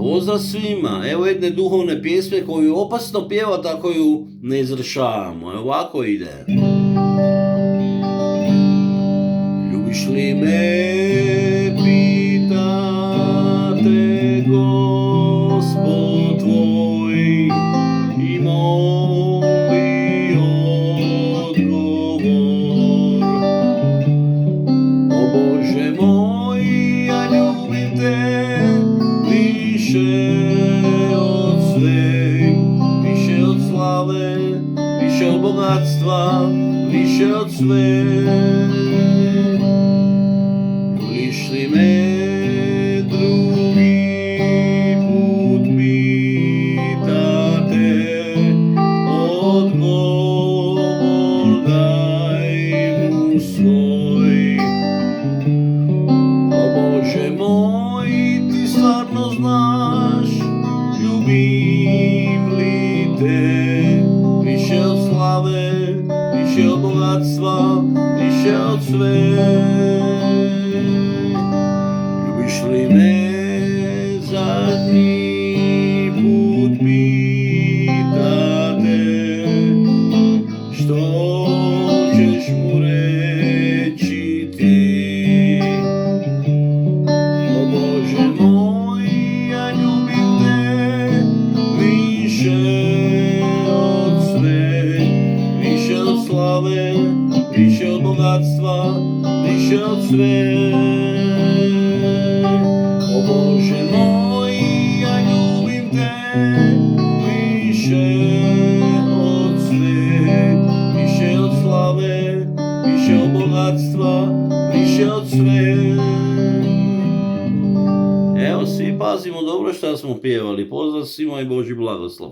Поздрав свима, ево едне духовне песме коју опасно певат ако ја не изрешавамо. Овако иде. Љубиш ли ме, питате Господ твој, и моли одговор. О Боже мој, ја љубим те више од све, више од славе, више од богатства, више од све. Љубиш ли ме други пут питате, одговор дај му свој. О Боже мој, ти стварно знаш, љубим ли те више од славе, више од богатства, више од све. Љубиш ли ме задни пут питате, што ćeš mu reći ti? O Bože moj, ja ljubim te više od sve, više od slave, više od bogatstva, više od sve. O Bože moj, ja ljubim te više od sve, više od slave, više od bogatstva, više od sve. Evo, svi pazimo dobro šta smo pjevali. Pozdrav svima i Božji blagoslov.